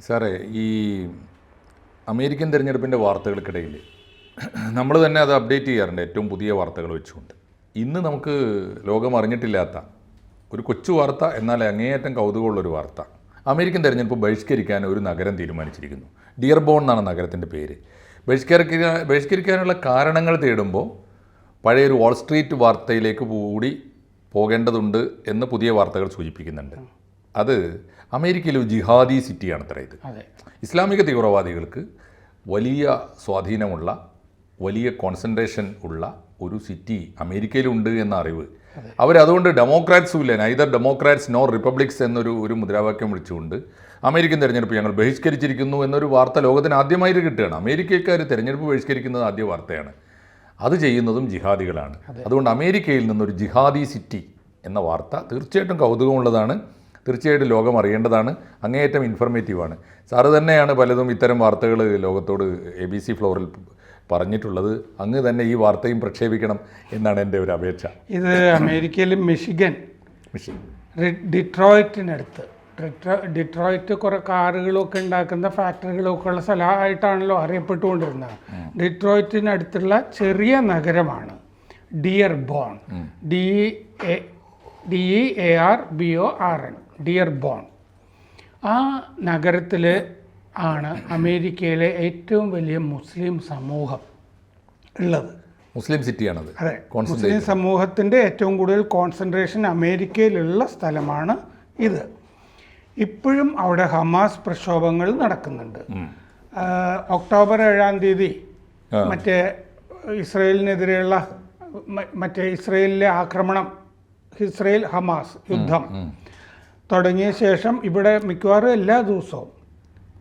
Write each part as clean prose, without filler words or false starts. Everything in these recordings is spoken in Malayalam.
സാറേ, ഈ അമേരിക്കൻ തിരഞ്ഞെടുപ്പിൻ്റെ വാർത്തകൾക്കിടയിൽ നമ്മൾ തന്നെ അത് അപ്ഡേറ്റ് ചെയ്യാറുണ്ട് ഏറ്റവും പുതിയ വാർത്തകൾ വെച്ചുകൊണ്ട്. ഇന്ന് നമുക്ക് ലോകം അറിഞ്ഞിട്ടില്ലാത്ത ഒരു കൊച്ചു വാർത്ത, എന്നാൽ അങ്ങേയറ്റം കൗതുകമുള്ളൊരു വാർത്ത. അമേരിക്കൻ തിരഞ്ഞെടുപ്പ് ബഹിഷ്കരിക്കാൻ ഒരു നഗരം തീരുമാനിച്ചിരിക്കുന്നു. ഡിയർബോൺ എന്നാണ് നഗരത്തിൻ്റെ പേര്. ബഹിഷ്കരിക്കാനുള്ള കാരണങ്ങൾ തേടുമ്പോൾ പഴയൊരു വാൾ സ്ട്രീറ്റ് വാർത്തയിലേക്ക് കൂടി പോകേണ്ടതുണ്ട് എന്ന് പുതിയ വാർത്തകൾ സൂചിപ്പിക്കുന്നുണ്ട്. അത് അമേരിക്കയിലെ ഒരു ജിഹാദി സിറ്റിയാണത്ര ഇത്. ഇസ്ലാമിക തീവ്രവാദികൾക്ക് വലിയ സ്വാധീനമുള്ള, വലിയ കോൺസെൻട്രേഷൻ ഉള്ള ഒരു സിറ്റി അമേരിക്കയിലുണ്ട് എന്ന അറിവ്. അവരതുകൊണ്ട് ഡെമോക്രാറ്റ്സും ഇല്ല, നൈദർ ഡെമോക്രാറ്റ്സ് നോർ റിപ്പബ്ലിക്സ് എന്നൊരു മുദ്രാവാക്യം വിളിച്ചുകൊണ്ട് അമേരിക്കൻ തെരഞ്ഞെടുപ്പ് ഞങ്ങൾ ബഹിഷ്കരിച്ചിരിക്കുന്നു എന്നൊരു വാർത്ത ലോകത്തിന് ആദ്യമായിട്ട് കിട്ടുകയാണ്. അമേരിക്കക്കാർ തെരഞ്ഞെടുപ്പ് ബഹിഷ്കരിക്കുന്നത് ആദ്യ വാർത്തയാണ്. അത് ചെയ്യുന്നതും ജിഹാദികളാണ്. അതുകൊണ്ട് അമേരിക്കയിൽ നിന്നൊരു ജിഹാദി സിറ്റി എന്ന വാർത്ത തീർച്ചയായിട്ടും കൗതുകമുള്ളതാണ്. തീർച്ചയായിട്ടും ലോകം അറിയേണ്ടതാണ്. അങ്ങേയറ്റം ഇൻഫർമേറ്റീവാണ്. സാറ് തന്നെയാണ് പലതും ഇത്തരം വാർത്തകൾ ലോകത്തോട് ABC ഫ്ലോറിൽ പറഞ്ഞിട്ടുള്ളത്. അങ്ങ് തന്നെ ഈ വാർത്തയും പ്രക്ഷേപിക്കണം എന്നാണ് എൻ്റെ ഒരു അപേക്ഷ. ഇത് അമേരിക്കയിൽ മിഷിഗൻ ഡിട്രോയിറ്റിനടുത്ത്, ഡിട്രോയിറ്റ് കുറേ കാറുകളൊക്കെ ഉണ്ടാക്കുന്ന ഫാക്ടറികളൊക്കെ ഉള്ള സ്ഥലമായിട്ടാണല്ലോ അറിയപ്പെട്ടുകൊണ്ടിരുന്നത്. ഡിട്രോയിറ്റിനടുത്തുള്ള ചെറിയ നഗരമാണ് ഡിയർബോൺ. DEARBORN, ഡിയർബോൺ. ആ നഗരത്തിൽ ആണ് അമേരിക്കയിലെ ഏറ്റവും വലിയ മുസ്ലിം സമൂഹം ഉള്ളത്. മുസ്ലിം സിറ്റിയാണത്. അതെ, മുസ്ലിം സമൂഹത്തിൻ്റെ ഏറ്റവും കൂടുതൽ കോൺസെൻട്രേഷൻ അമേരിക്കയിലുള്ള സ്ഥലമാണ് ഇത്. ഇപ്പോഴും അവിടെ ഹമാസ് പ്രക്ഷോഭങ്ങൾ നടക്കുന്നുണ്ട്. ഒക്ടോബർ 7-ാം തീയതി മറ്റേ ഇസ്രയേലിനെതിരെയുള്ള ഇസ്രയേലിലെ ആക്രമണം, ഇസ്രയേൽ ഹമാസ് യുദ്ധം തുടങ്ങിയ ശേഷം ഇവിടെ മിക്കവാറും എല്ലാ ദിവസവും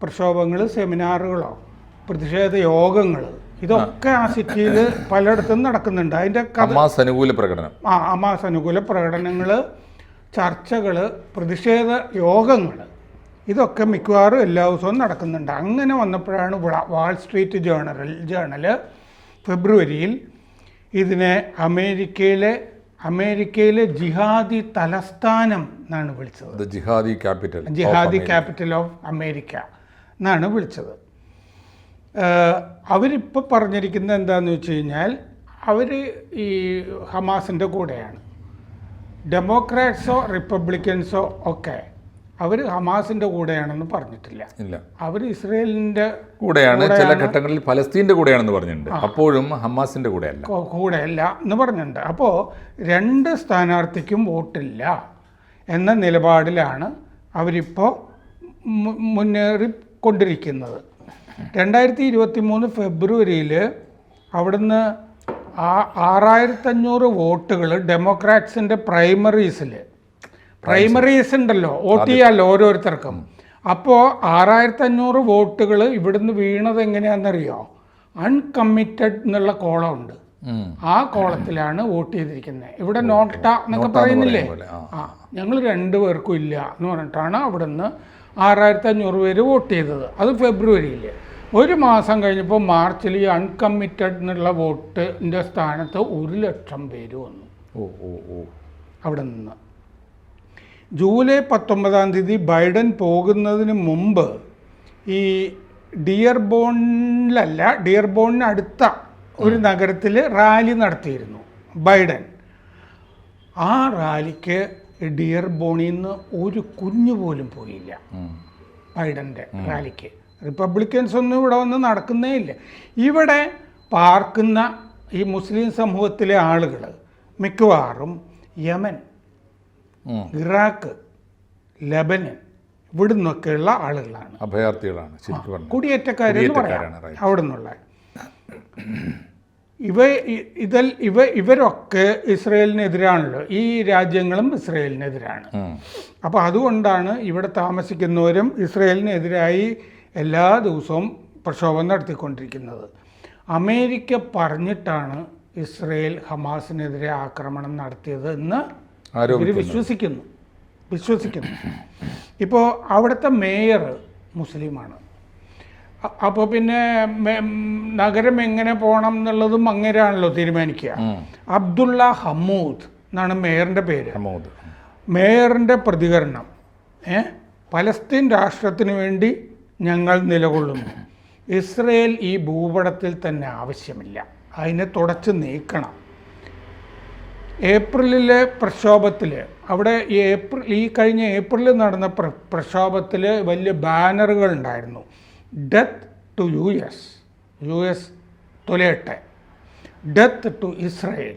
പ്രക്ഷോഭങ്ങൾ, സെമിനാറുകളോ പ്രതിഷേധ യോഗങ്ങൾ, ഇതൊക്കെ ആ സിറ്റിയിൽ പലയിടത്തും നടക്കുന്നുണ്ട്. അതിൻ്റെ ഹമാസ് അനുകൂല പ്രകടനങ്ങൾ, ചർച്ചകൾ, പ്രതിഷേധ യോഗങ്ങൾ, ഇതൊക്കെ മിക്കവാറും എല്ലാ ദിവസവും നടക്കുന്നുണ്ട്. അങ്ങനെ വന്നപ്പോഴാണ് വാൾ സ്ട്രീറ്റ് ജേണൽ ഫെബ്രുവരിയിൽ ഇതിനെ അമേരിക്കയിലെ ജിഹാദി തലസ്ഥാനം എന്നാണ് വിളിച്ചത്. ജിഹാദി ക്യാപിറ്റൽ ഓഫ് അമേരിക്ക എന്നാണ് വിളിച്ചത്. അവരിപ്പോൾ പറഞ്ഞിരിക്കുന്നത് എന്താണെന്ന് വെച്ച് കഴിഞ്ഞാൽ, അവർ ഈ ഹമാസിൻ്റെ കൂടെയാണ്. ഡെമോക്രാറ്റ്സോ റിപ്പബ്ലിക്കൻസോ ഒക്കെ അവർ ഹമാസിൻ്റെ കൂടെയാണെന്ന് പറഞ്ഞിട്ടില്ല. അവർ ഇസ്രയേലിൻ്റെ കൂടെയാണ്, ചില ഘട്ടങ്ങളിൽ ഫലസ്തീൻ്റെ കൂടെയാണെന്ന് പറഞ്ഞിട്ടുണ്ട്. അപ്പോഴും ഹമാസിൻ്റെ കൂടെയല്ല എന്ന് പറഞ്ഞിട്ടുണ്ട്. അപ്പോൾ രണ്ട് സ്ഥാനാർത്ഥിക്കും വോട്ടില്ല എന്ന നിലപാടിലാണ് അവരിപ്പോൾ മുന്നേറിക്കൊണ്ടിരിക്കുന്നത്. 2023 ഫെബ്രുവരിയിൽ അവിടുന്ന് 6500 വോട്ടുകൾ ഡെമോക്രാറ്റ്സിൻ്റെ പ്രൈമറീസ് ഉണ്ടല്ലോ, വോട്ട് ചെയ്യാമല്ലോ ഓരോരുത്തർക്കും. അപ്പോൾ 6500 വോട്ടുകൾ ഇവിടുന്ന് വീണത് എങ്ങനെയാണെന്നറിയോ? അൺകമ്മിറ്റഡ് എന്നുള്ള കോളമുണ്ട്, ആ കോളത്തിലാണ് വോട്ട് ചെയ്തിരിക്കുന്നത്. ഇവിടെ നോട്ട എന്നൊക്കെ പറയുന്നില്ലേ, ഞങ്ങൾ 2 പേർക്കും ഇല്ല എന്ന് പറഞ്ഞിട്ടാണ് അവിടുന്ന് 6500 പേര് വോട്ട് ചെയ്തത്. അത് ഫെബ്രുവരിയിൽ. ഒരു മാസം കഴിഞ്ഞപ്പോൾ മാർച്ചിൽ ഈ അൺകമ്മിറ്റഡ് എന്നുള്ള വോട്ടിൻ്റെ സ്ഥാനത്ത് 100,000 പേര് വന്നു അവിടെ നിന്ന്. ജൂലൈ 19-ാം തീയതി ബൈഡൻ പോകുന്നതിന് മുമ്പ് ഈ ഡിയർബോണിനടുത്ത ഒരു നഗരത്തിൽ റാലി നടത്തിയിരുന്നു ബൈഡൻ. ആ റാലിക്ക് ഡിയർബോണിൽ നിന്ന് ഒരു കുഞ്ഞു പോലും പോയില്ല. ബൈഡൻ്റെ റാലിക്ക് റിപ്പബ്ലിക്കൻസ് ഒന്നും ഇവിടെ വന്ന് നടക്കുന്നേ ഇല്ല. ഇവിടെ പാർക്കുന്ന ഈ മുസ്ലിം സമൂഹത്തിലെ ആളുകൾ മിക്കവാറും യമൻ, ഇറാഖ്, ലെബനൻ ഇവിടെ നിന്നൊക്കെയുള്ള ആളുകളാണ്, അഭയാർത്ഥികളാണ്, കുടിയേറ്റക്കാരെന്ന് പറയാം അവിടെ നിന്നുള്ള. ഇവരൊക്കെ ഇസ്രയേലിനെതിരാണല്ലോ, ഈ രാജ്യങ്ങളും ഇസ്രയേലിനെതിരാണ്. അപ്പോൾ അതുകൊണ്ടാണ് ഇവിടെ താമസിക്കുന്നവരും ഇസ്രയേലിനെതിരായി എല്ലാ ദിവസവും പ്രക്ഷോഭം നടത്തിക്കൊണ്ടിരിക്കുന്നത്. അമേരിക്ക പറഞ്ഞിട്ടാണ് ഇസ്രയേൽ ഹമാസിനെതിരെ ആക്രമണം നടത്തിയത് എന്ന് ഇവർ വിശ്വസിക്കുന്നു. ഇപ്പോൾ അവിടുത്തെ മേയർ മുസ്ലിമാണ്. അപ്പോൾ പിന്നെ നഗരം എങ്ങനെ പോകണം എന്നുള്ളതും അങ്ങനെയാണല്ലോ തീരുമാനിക്കുക. അബ്ദുള്ള ഹമ്മൂദ് എന്നാണ് മേയറിൻ്റെ പേര്. മേയറിൻ്റെ പ്രതികരണം, പലസ്തീൻ രാഷ്ട്രത്തിന് വേണ്ടി ഞങ്ങൾ നിലകൊള്ളുന്നു. ഇസ്രയേൽ ഈ ഭൂപടത്തിൽ തന്നെ ആവശ്യമില്ല, അതിനെ തുടച്ച് നീക്കണം. ഏപ്രിലിലെ പ്രക്ഷോഭത്തിൽ അവിടെ ഈ കഴിഞ്ഞ ഏപ്രിലിൽ നടന്ന പ്രക്ഷോഭത്തിൽ വലിയ ബാനറുകൾ ഉണ്ടായിരുന്നു. ഡെത്ത് ടു US തൊലയട്ടെ, ഡെത്ത് ടു ഇസ്രയേൽ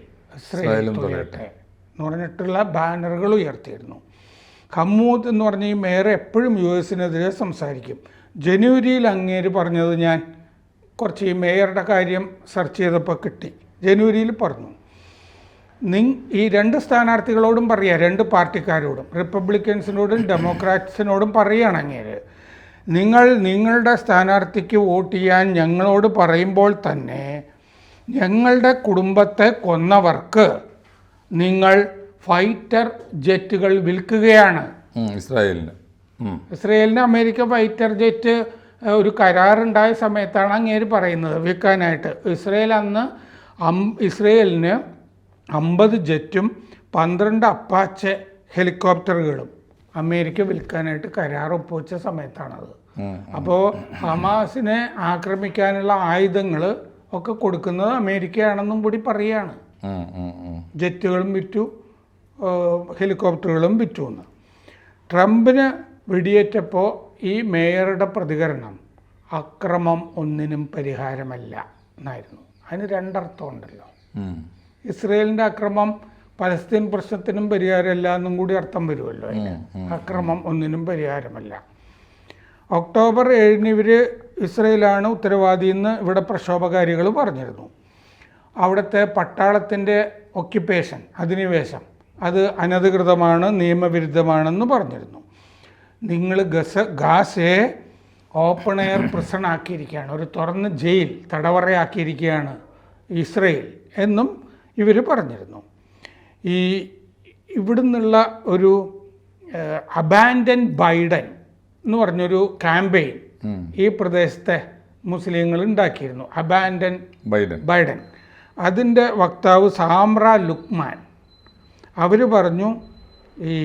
തൊലയട്ടെ എന്ന് പറഞ്ഞിട്ടുള്ള ബാനറുകൾ ഉയർത്തിയിരുന്നു. ഹമ്മൂദ് എന്ന് പറഞ്ഞ ഈ മേയർ എപ്പോഴും US-നെതിരെ സംസാരിക്കും. ജനുവരിയിൽ അങ്ങേര് പറഞ്ഞത് ഞാൻ കുറച്ച് ഈ മേയറുടെ കാര്യം സെർച്ച് ചെയ്തപ്പോൾ കിട്ടി. ജനുവരിയിൽ പറഞ്ഞു, ഈ രണ്ട് സ്ഥാനാർത്ഥികളോടും പറയുക, രണ്ട് പാർട്ടിക്കാരോടും, റിപ്പബ്ലിക്കൻസിനോടും ഡെമോക്രാറ്റ്സിനോടും പറയുകയാണ് അങ്ങേര്, നിങ്ങളുടെ സ്ഥാനാർത്ഥിക്ക് വോട്ട് ചെയ്യാൻ ഞങ്ങളോട് പറയുമ്പോൾ തന്നെ ഞങ്ങളുടെ കുടുംബത്തെ കൊന്നവർക്ക് നിങ്ങൾ ഫൈറ്റർ ജെറ്റുകൾ വിൽക്കുകയാണ്. ഇസ്രയേലിന് അമേരിക്ക ഫൈറ്റർ ജെറ്റ് ഒരു കരാറുണ്ടായ സമയത്താണ് അങ്ങേര് പറയുന്നത് വിൽക്കാനായിട്ട്. ഇസ്രയേലിന് 50 ജെറ്റും 12 അപ്പാച്ചെ ഹെലികോപ്റ്ററുകളും അമേരിക്ക വിൽക്കാനായിട്ട് കരാർ ഒപ്പുവെച്ച സമയത്താണത്. അപ്പോൾ ഹമാസിനെ ആക്രമിക്കാനുള്ള ആയുധങ്ങൾ ഒക്കെ കൊടുക്കുന്നത് അമേരിക്കയാണെന്നും കൂടി പറയുകയാണ്. ജെറ്റുകളും വിറ്റു, ഹെലികോപ്റ്ററുകളും വിറ്റു എന്ന്. ട്രംപിന് വെടിയേറ്റപ്പോൾ ഈ മേയറുടെ പ്രതികരണം അക്രമം ഒന്നിനും പരിഹാരമല്ല എന്നായിരുന്നു. അതിന് രണ്ടർത്ഥമുണ്ടല്ലോ. ഇസ്രയേലിൻ്റെ അക്രമം പലസ്തീൻ പ്രശ്നത്തിനും പരിഹാരമല്ല എന്നും കൂടി അർത്ഥം വരുമല്ലോ അതിന്. അക്രമം ഒന്നിനും പരിഹാരമല്ല. ഒക്ടോബർ 7 ഇവർ ഇസ്രയേലാണ് ഉത്തരവാദി എന്ന് ഇവിടെ പ്രക്ഷോഭകാരികൾ പറഞ്ഞിരുന്നു. അവിടുത്തെ പട്ടാളത്തിൻ്റെ ഒക്യുപ്പേഷൻ, അധിനിവേശം, അത് അനധികൃതമാണ്, നിയമവിരുദ്ധമാണെന്ന് പറഞ്ഞിരുന്നു. നിങ്ങൾ ഗാസയെ ഓപ്പൺ എയർ പ്രിസൺ ആക്കിയിരിക്കുകയാണ്, ഒരു തുറന്ന ജയിൽ, തടവറയാക്കിയിരിക്കുകയാണ് ഇസ്രയേൽ എന്നും ഇവർ പറഞ്ഞിരുന്നു. ഇവിടുന്നുള്ള ഒരു അബാൻഡൻ ബൈഡൻ എന്ന് പറഞ്ഞൊരു ക്യാമ്പയിൻ ഈ പ്രദേശത്തെ മുസ്ലിങ്ങൾ ഉണ്ടാക്കിയിരുന്നു. Abandon Biden. അതിൻ്റെ വക്താവ് സാമ്ര ലുക്മാൻ അവർ പറഞ്ഞു, ഈ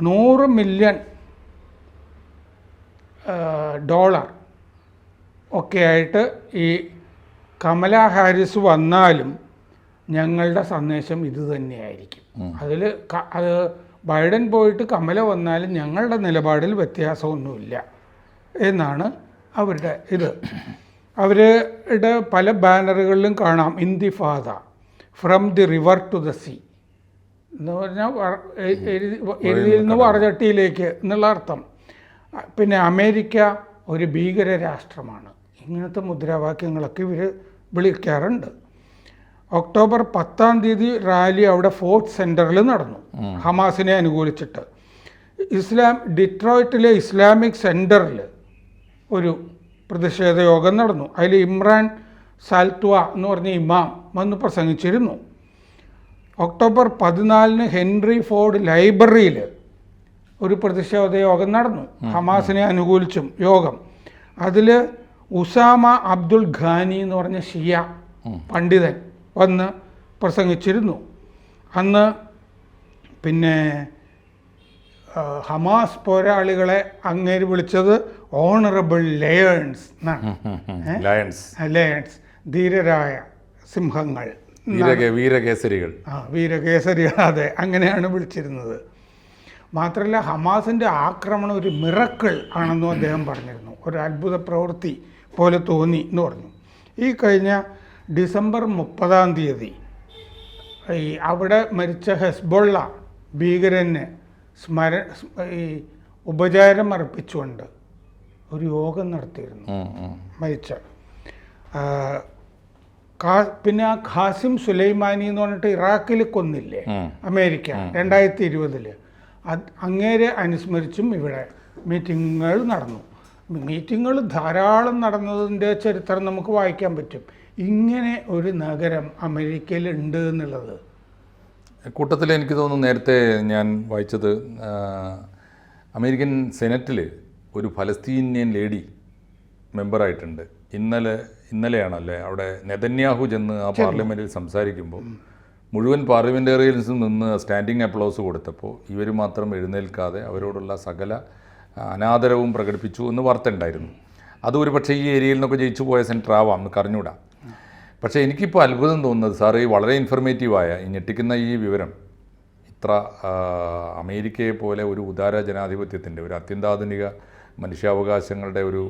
$100 മില്യൺ ഒക്കെ ആയിട്ട് ഈ കമല ഹാരിസ് വന്നാലും ഞങ്ങളുടെ സന്ദേശം ഇത് തന്നെയായിരിക്കും. അത് ബൈഡൻ പോയിട്ട് കമല വന്നാലും ഞങ്ങളുടെ നിലപാടിൽ വ്യത്യാസമൊന്നുമില്ല എന്നാണ് അവരുടെ ഇത്. അവരുടെ പല ബാനറുകളിലും കാണാം ഇന്തിഫാദ, from the river to the sea എന്ന് പറഞ്ഞാൽ എഴുതിയിരുന്ന വറചട്ടിയിലേക്ക് എന്നുള്ള അർത്ഥം. പിന്നെ അമേരിക്ക ഒരു ഭീകര രാഷ്ട്രമാണ്, ഇങ്ങനത്തെ മുദ്രാവാക്യങ്ങളൊക്കെ ഇവർ വിളിക്കാറുണ്ട്. ഒക്ടോബർ 10 റാലി അവിടെ ഫോർട്ട് സെൻറ്ററിൽ നടന്നു, ഹമാസിനെ അനുകൂലിച്ചിട്ട്. ഡിട്രോയിറ്റിലെ ഇസ്ലാമിക് സെൻറ്ററിൽ ഒരു പ്രതിഷേധ യോഗം നടന്നു. അതിൽ ഇമ്രാൻ സാൽത്വ എന്ന് പറഞ്ഞ ഇമാം വന്ന് പ്രസംഗിച്ചിരുന്നു. ഒക്ടോബർ 14 ഹെൻറി ഫോർഡ് ലൈബ്രറിയിൽ ഒരു പ്രതിഷേധ യോഗം നടന്നു, ഹമാസിനെ അനുകൂലിച്ചും യോഗം. അതിൽ ഉസാമ അബ്ദുൽ ഖാനി എന്ന് പറഞ്ഞ ഷിയ പണ്ഡിതൻ വന്ന് പ്രസംഗിച്ചിരുന്നു. അന്ന് പിന്നെ ഹമാസ് പോരാളികളെ അങ്ങേര് വിളിച്ചത് ഓണറബിൾ ലയൺസ് എന്നാണ്. ലയൺസ്, ധീരരായ സിംഹങ്ങൾ, വീരകേസരികൾ. വീരകേസരികൾ, അതെ, അങ്ങനെയാണ് വിളിച്ചിരുന്നത്. മാത്രമല്ല ഹമാസിൻ്റെ ആക്രമണം ഒരു മിറക്കിൾ ആണെന്നും അദ്ദേഹം പറഞ്ഞിരുന്നു, ഒരു അത്ഭുത പ്രവൃത്തി പോലെ തോന്നി എന്ന് പറഞ്ഞു. ഈ കഴിഞ്ഞ ഡിസംബർ 30 അവിടെ മരിച്ച ഹെസ്ബൊള്ള ഭീകരന് ഉപചാരം അർപ്പിച്ചുകൊണ്ട് ഒരു യോഗം നടത്തിയിരുന്നു മരിച്ച. പിന്നെ ഖാസിം സുലൈമാനി എന്ന് പറഞ്ഞിട്ട് ഇറാഖിൽ കൊന്നില്ലേ അമേരിക്ക 2020, അങ്ങേരെ അനുസ്മരിച്ചും ഇവിടെ മീറ്റിങ്ങുകൾ നടന്നു. മീറ്റിങ്ങുകൾ ധാരാളം നടന്നതിൻ്റെ ചരിത്രം നമുക്ക് വായിക്കാൻ പറ്റും. ഇങ്ങനെ ഒരു നഗരം അമേരിക്കയിൽ ഉണ്ട് എന്നുള്ളത്. കൂട്ടത്തിൽ എനിക്ക് തോന്നുന്നു നേരത്തെ ഞാൻ വായിച്ചത് അമേരിക്കൻ സെനറ്റിൽ ഒരു ഫലസ്തീനിയൻ ലേഡി മെമ്പറായിട്ടുണ്ട്. ഇന്നലെയാണല്ലേ അവിടെ നെതന്യാഹു ചെന്ന് ആ പാർലമെൻറ്റിൽ സംസാരിക്കുമ്പോൾ മുഴുവൻ പാർലമെൻറ്റേറിയൻസും നിന്ന് സ്റ്റാൻഡിങ് അപ്ലോസ് കൊടുത്തപ്പോൾ ഇവർ മാത്രം എഴുന്നേൽക്കാതെ അവരോടുള്ള സകല അനാദരവും പ്രകടിപ്പിച്ചു എന്ന് വാർത്ത ഉണ്ടായിരുന്നു. അത് ഒരു പക്ഷേ ഈ ഏരിയയിൽ നിന്നൊക്കെ ജയിച്ചു പോയ സെൻറ്റർ ആവാം, നമുക്ക് അറിഞ്ഞൂടാ. പക്ഷേ എനിക്കിപ്പോൾ അത്ഭുതം തോന്നുന്നത് സാർ, ഈ വളരെ ഇൻഫർമേറ്റീവായ ഈ ഞെട്ടിക്കുന്ന ഈ വിവരം ഇത്ര അമേരിക്കയെ പോലെ ഒരു ഉദാര ജനാധിപത്യത്തിൻ്റെ, ഒരു അത്യന്താധുനിക മനുഷ്യാവകാശങ്ങളുടെ ഒരു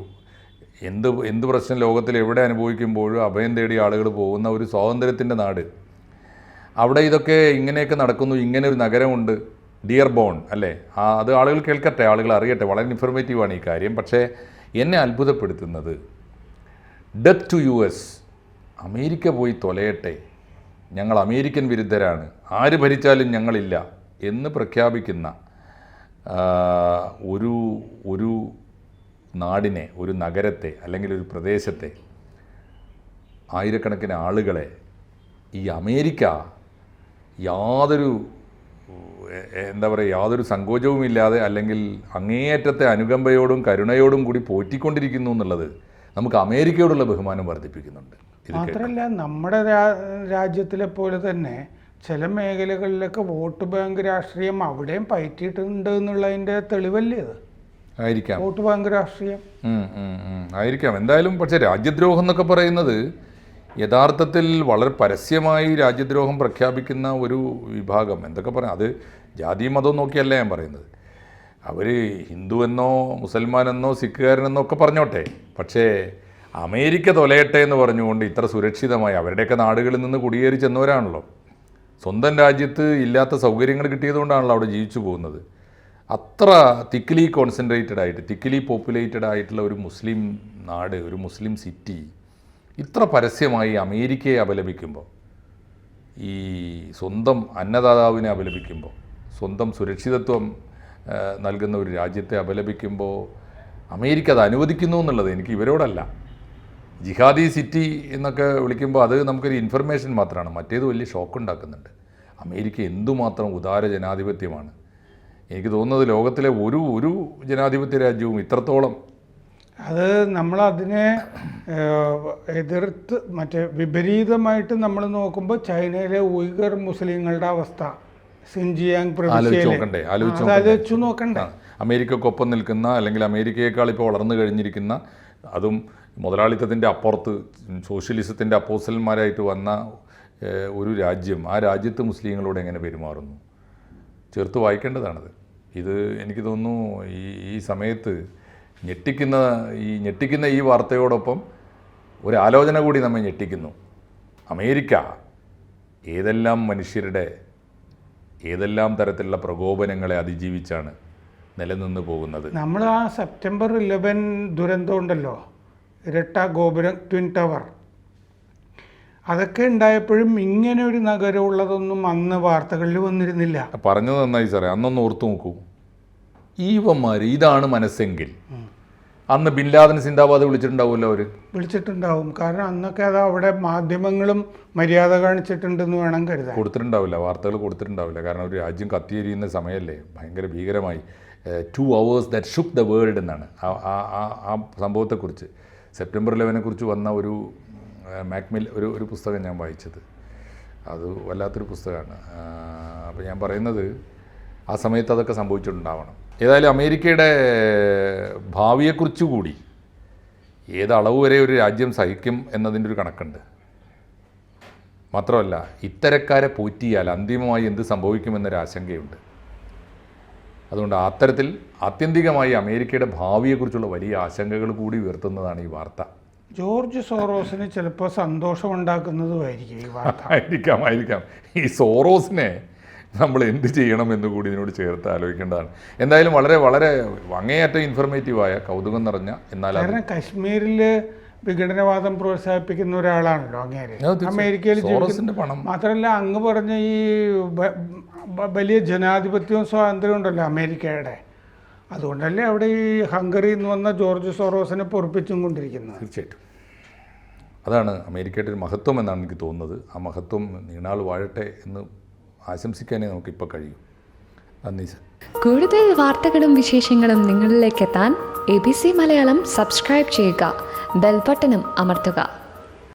എന്ത് പ്രശ്നം ലോകത്തിൽ എവിടെ അനുഭവിക്കുമ്പോഴും അഭയം തേടി ആളുകൾ പോകുന്ന ഒരു സ്വാതന്ത്ര്യത്തിൻ്റെ നാട്, അവിടെ ഇതൊക്കെ ഇങ്ങനെയൊക്കെ നടക്കുന്നു, ഇങ്ങനെ ഒരു നഗരമുണ്ട്, ഡിയർ ബോൺ അല്ലേ? അത് ആളുകൾ കേൾക്കട്ടെ, ആളുകൾ അറിയട്ടെ. വളരെ ഇൻഫർമേറ്റീവാണ് ഈ കാര്യം. പക്ഷേ എന്നെ അത്ഭുതപ്പെടുത്തുന്നത് ഡെത്ത് ടു US, അമേരിക്ക പോയി തൊലയട്ടെ, ഞങ്ങൾ അമേരിക്കൻ വിരുദ്ധരാണ്, ആര് ഭരിച്ചാലും ഞങ്ങളില്ല എന്ന് പ്രഖ്യാപിക്കുന്ന ഒരു നാടിനെ, ഒരു നഗരത്തെ അല്ലെങ്കിൽ ഒരു പ്രദേശത്തെ ആയിരക്കണക്കിന് ആളുകളെ ഈ അമേരിക്ക യാതൊരു സങ്കോചവുമില്ലാതെ അല്ലെങ്കിൽ അങ്ങേയറ്റത്തെ അനുകമ്പയോടും കരുണയോടും കൂടി പോറ്റിക്കൊണ്ടിരിക്കുന്നു എന്നുള്ളത് നമുക്ക് അമേരിക്കയോടുള്ള ബഹുമാനം വർദ്ധിപ്പിക്കുന്നുണ്ട്. മാത്രമല്ല നമ്മുടെ രാജ്യത്തിലെ പോലെ തന്നെ ചില മേഖലകളിലൊക്കെ വോട്ട് ബാങ്ക് രാഷ്ട്രീയം അവിടെയും പയറ്റിയിട്ടുണ്ട് എന്നുള്ളതിൻ്റെ തെളിവല്ലേ ഇത്? ആയിരിക്കാം, വോട്ട് ബാങ്ക് രാഷ്ട്രീയം ആയിരിക്കാം എന്തായാലും. പക്ഷേ രാജ്യദ്രോഹം എന്നൊക്കെ പറയുന്നത് യഥാർത്ഥത്തിൽ വളരെ പരസ്യമായി രാജ്യദ്രോഹം പ്രഖ്യാപിക്കുന്ന ഒരു വിഭാഗം, എന്തൊക്കെ പറയാം, അത് ജാതി മതവും നോക്കിയല്ല ഞാൻ പറയുന്നത്. അവർ ഹിന്ദുവെന്നോ മുസൽമാനെന്നോ സിഖുകാരനെന്നോ ഒക്കെ പറഞ്ഞോട്ടെ, പക്ഷേ അമേരിക്ക തൊലയട്ടെ എന്ന് പറഞ്ഞുകൊണ്ട് ഇത്ര സുരക്ഷിതമായി അവരുടെയൊക്കെ നാടുകളിൽ നിന്ന് കുടിയേറി ചെന്നവരാണല്ലോ. സ്വന്തം രാജ്യത്ത് ഇല്ലാത്ത സൗകര്യങ്ങൾ കിട്ടിയതുകൊണ്ടാണല്ലോ അവിടെ ജീവിച്ചു പോകുന്നത്. അത്ര തിക്കിലി കോൺസെൻട്രേറ്റഡ് ആയിട്ട്, തിക്കിലി പോപ്പുലേറ്റഡ് ആയിട്ടുള്ള ഒരു മുസ്ലിം നാട്, ഒരു മുസ്ലിം സിറ്റി ഇത്ര പരസ്യമായി അമേരിക്കയെ അപലപിക്കുമ്പോൾ, ഈ സ്വന്തം അന്നദാതാവിനെ അപലപിക്കുമ്പോൾ, സ്വന്തം സുരക്ഷിതത്വം നൽകുന്ന ഒരു രാജ്യത്തെ അപലപിക്കുമ്പോൾ അമേരിക്ക അത് അനുവദിക്കുന്നു എന്നുള്ളത് എനിക്ക് ഇവരോടല്ല, ജിഹാദി സിറ്റി എന്നൊക്കെ വിളിക്കുമ്പോൾ അത് നമുക്കൊരു ഇൻഫർമേഷൻ മാത്രമാണ്. മറ്റേത് വലിയ ഷോക്ക് ഉണ്ടാക്കുന്നുണ്ട്. അമേരിക്ക എന്തുമാത്രം ഉദാര ജനാധിപത്യമാണ്. എനിക്ക് തോന്നുന്നത് ലോകത്തിലെ ഒരു ജനാധിപത്യ രാജ്യവും ഇത്രത്തോളം. അത് നമ്മളതിനെ എതിർത്ത് വിപരീതമായിട്ട് നമ്മൾ നോക്കുമ്പോൾ ചൈനയിലെ ഉയ്ഗർ മുസ്ലിങ്ങളുടെ അവസ്ഥ, സിൻജിയാങ് പ്രവിശ്യയിലെ ആലോചിച്ചു നോക്കണ്ടേ? അമേരിക്കക്കൊപ്പം നിൽക്കുന്ന അല്ലെങ്കിൽ അമേരിക്കയേക്കാൾ ഇപ്പോൾ വളർന്നു കഴിഞ്ഞിരിക്കുന്ന, അതും മുതലാളിത്തത്തിൻ്റെ അപ്പുറത്ത് സോഷ്യലിസത്തിൻ്റെ അപ്പോസ്റ്റലന്മാരായിട്ട് വന്ന ഒരു രാജ്യം, ആ രാജ്യത്ത് മുസ്ലിങ്ങളോട് എങ്ങനെ പെരുമാറുന്നു ചേർത്ത് വായിക്കേണ്ടതാണത്. ഇത് എനിക്ക് തോന്നുന്നു ഈ സമയത്ത് ഞെട്ടിക്കുന്ന ഈ വാർത്തയോടൊപ്പം ഒരു ആലോചന കൂടി നമ്മെ ഞെട്ടിക്കുന്നു. അമേരിക്ക ഏതെല്ലാം മനുഷ്യരുടെ ഏതെല്ലാം തരത്തിലുള്ള പ്രകോപനങ്ങളെ അതിജീവിച്ചാണ് നിലനിന്ന് പോകുന്നത്. നമ്മൾ ആ സെപ്റ്റംബർ 11 ദുരന്തം ഉണ്ടല്ലോ, ഇരട്ട ഗോപുരം, ട്വിൻ ടവർ, അതൊക്കെ ഉണ്ടായപ്പോഴും ഇങ്ങനെ ഒരു നഗരമുള്ളതൊന്നും അന്ന് വാർത്തകളിൽ വന്നിരുന്നില്ല. പറഞ്ഞത് നന്നായി സാറേ, അന്നൊന്ന് ഓർത്തു നോക്കൂ. ഈവന്മാർ ഇതാണ് മനസ്സെങ്കിൽ അന്ന് ബിൻ ലാദൻ സിന്ദാബാദ് വിളിച്ചിട്ടുണ്ടാവുമല്ലോ. അവർ വിളിച്ചിട്ടുണ്ടാവും, കാരണം അന്നൊക്കെ അത് അവിടെ മാധ്യമങ്ങളും മര്യാദ കാണിച്ചിട്ടുണ്ടെന്ന് വേണം കരുതാൻ. കൊടുത്തിട്ടുണ്ടാവില്ല, വാർത്തകൾ കൊടുത്തിട്ടുണ്ടാവില്ല. കാരണം ഒരു രാജ്യം കത്തിയെരിയുന്ന സമയമല്ലേ, ഭയങ്കര ഭീകരമായി. 2 hours that shook the world എന്നാണ് ആ സംഭവത്തെക്കുറിച്ച്, സെപ്റ്റംബർ 11 കുറിച്ച് വന്ന ഒരു മാക്മിൽ ഒരു പുസ്തകം ഞാൻ വായിച്ചത്. അത് വല്ലാത്തൊരു പുസ്തകമാണ്. അപ്പോൾ ഞാൻ പറയുന്നത് ആ സമയത്ത് അതൊക്കെ സംഭവിച്ചിട്ടുണ്ടാവണം. ഏതായാലും അമേരിക്കയുടെ ഭാവിയെക്കുറിച്ച് കൂടി ഏതളവ് വരെ ഒരു രാജ്യം സഹിക്കും എന്നതിൻ്റെ ഒരു കണക്കുണ്ട്. മാത്രമല്ല ഇത്തരക്കാരെ പോറ്റിയാൽ അന്തിമമായി എന്ത് സംഭവിക്കുമെന്നൊരു ആശങ്കയുണ്ട്. അതുകൊണ്ട് അത്തരത്തിൽ ആത്യന്തികമായി അമേരിക്കയുടെ ഭാവിയെക്കുറിച്ചുള്ള വലിയ ആശങ്കകൾ കൂടി ഉയർത്തുന്നതാണ് ഈ വാർത്ത. ജോർജ് സോറോസിന് ചിലപ്പോൾ സന്തോഷമുണ്ടാക്കുന്നതുമായിരിക്കും ഈ വാർത്ത. ആയിരിക്കാം. ഈ സോറോസിനെ നമ്മൾ എന്ത് ചെയ്യണമെന്ന് കൂടി ഇതിനോട് ചേർത്ത് ആലോചിക്കേണ്ടതാണ്. എന്തായാലും വളരെ വളരെ അങ്ങേയറ്റം ഇൻഫർമേറ്റീവായ, കൗതുകം നിറഞ്ഞ, എന്നാൽ കാരണം കശ്മീരിൽ വിഘടനവാദം പ്രോത്സാഹിപ്പിക്കുന്ന ഒരാളാണല്ലോ അങ്ങേര്, അമേരിക്കയിൽ. മാത്രമല്ല അങ്ങ് പറഞ്ഞ ഈ വലിയ ജനാധിപത്യവും സ്വാതന്ത്ര്യവും ഉണ്ടല്ലോ അമേരിക്കയുടെ, അതുകൊണ്ടല്ലേ അവിടെ ഈ ഹംഗറിയിൽ നിന്ന് വന്ന ജോർജ് സോറോസിനെ പൊറപ്പിച്ചും കൊണ്ടിരിക്കുന്നത്. തീർച്ചയായിട്ടും അതാണ് അമേരിക്കയുടെ ഒരു മഹത്വം എന്നാണ് എനിക്ക് തോന്നുന്നത്. ആ മഹത്വം നീണാൾ വാഴട്ടെ എന്ന് ആശംസിക്കാനേ നമുക്കിപ്പോൾ കഴിയും. നന്ദി സർ. കൂടുതൽ വാർത്തകളും വിശേഷങ്ങളും നിങ്ങളിലേക്ക് എത്താൻ ABC മലയാളം സബ്സ്ക്രൈബ് ചെയ്യുക, ബെൽബട്ടനും അമർത്തുക.